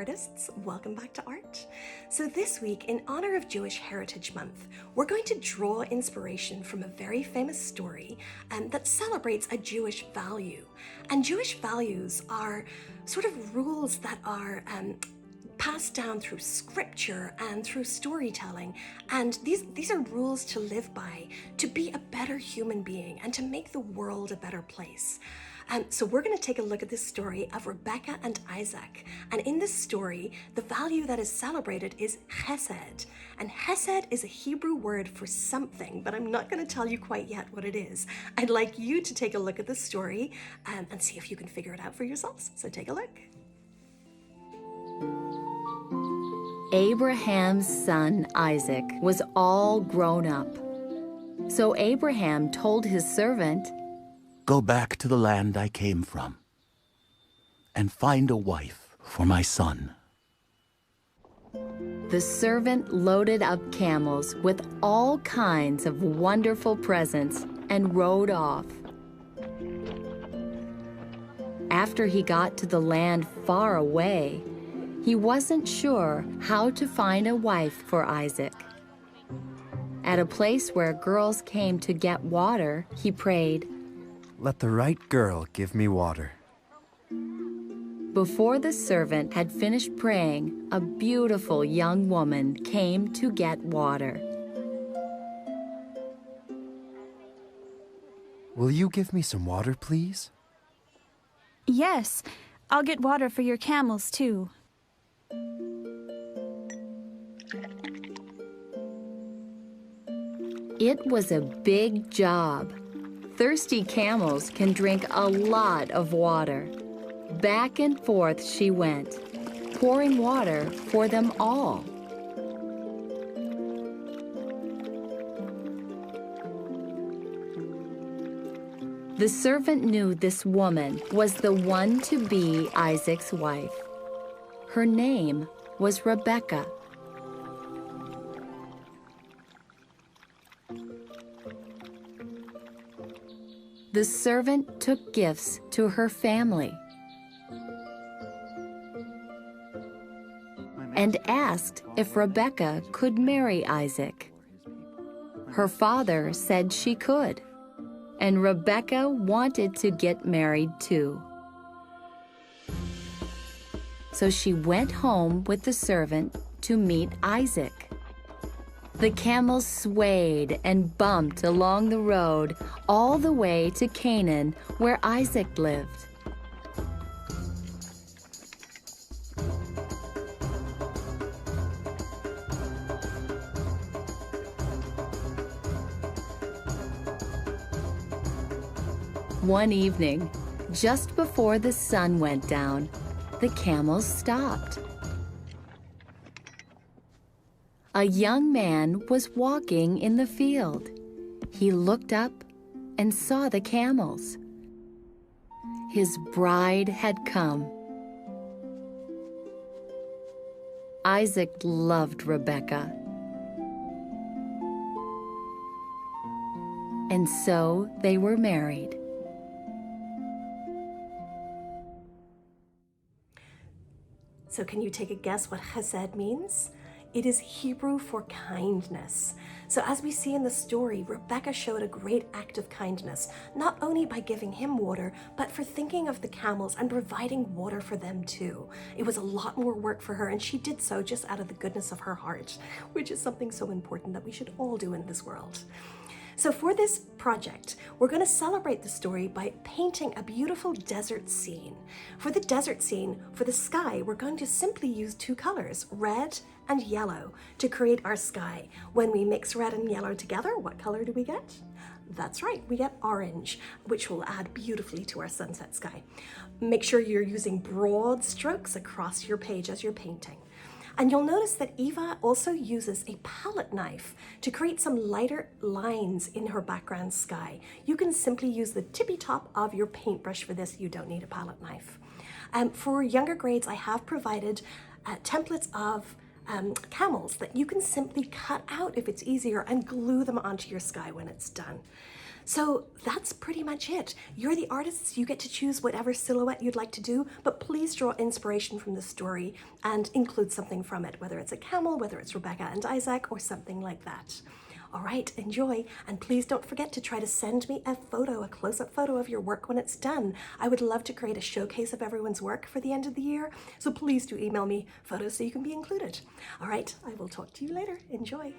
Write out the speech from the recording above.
artists, welcome back to Art. So this week, in honor of Jewish Heritage Month, we're going to draw inspiration from a very famous story that celebrates a Jewish value. And Jewish values are sort of rules that are passed down through scripture and through storytelling. And these are rules to live by, to be a better human being and to make the world a better place. So we're going to take a look at this story of Rebekah and Isaac. And in this story, the value that is celebrated is chesed. And chesed is a Hebrew word for something, but I'm not going to tell you quite yet what it is. I'd like you to take a look at this story and see if you can figure it out for yourselves. So take a look. Abraham's son Isaac was all grown up. So Abraham told his servant, "Go back to the land I came from and find a wife for my son." The servant loaded up camels with all kinds of wonderful presents and rode off. After he got to the land far away, he wasn't sure how to find a wife for Isaac. At a place where girls came to get water, he prayed, "Let the right girl give me water." Before the servant had finished praying, a beautiful young woman came to get water. "Will you give me some water, please?" Yes, I'll get water for your camels, too. It was a big job. Thirsty camels can drink a lot of water. Back and forth she went, pouring water for them all. The servant knew this woman was the one to be Isaac's wife. Her name was Rebekah. The servant took gifts to her family and asked if Rebekah could marry Isaac. Her father said she could, and Rebekah wanted to get married too. So she went home with the servant to meet Isaac. The camels swayed and bumped along the road all the way to Canaan, where Isaac lived. One evening, just before the sun went down, the camels stopped. A young man was walking in the field. He looked up and saw the camels. His bride had come. Isaac loved Rebekah. And so they were married. So can you take a guess what chesed means? It is Hebrew for kindness. So as we see in the story, Rebekah showed a great act of kindness, not only by giving him water, but for thinking of the camels and providing water for them too. It was a lot more work for her, and she did so just out of the goodness of her heart, which is something so important that we should all do in this world. So for this project, we're going to celebrate the story by painting a beautiful desert scene. For the desert scene, for the sky, we're going to simply use two colors, red and yellow, to create our sky. When we mix red and yellow together, what color do we get? That's right, we get orange, which will add beautifully to our sunset sky. Make sure you're using broad strokes across your page as you're painting. And you'll notice that Eva also uses a palette knife to create some lighter lines in her background sky. You can simply use the tippy top of your paintbrush for this. You don't need a palette knife. For younger grades, I have provided templates of camels that you can simply cut out if it's easier and glue them onto your sky when it's done. So that's pretty much it. You're the artists, you get to choose whatever silhouette you'd like to do, but please draw inspiration from the story and include something from it, whether it's a camel, whether it's Rebekah and Isaac, or something like that. All right, enjoy, and please don't forget to try to send me a photo, a close-up photo of your work when it's done. I would love to create a showcase of everyone's work for the end of the year, so please do email me photos so you can be included. All right, I will talk to you later. Enjoy.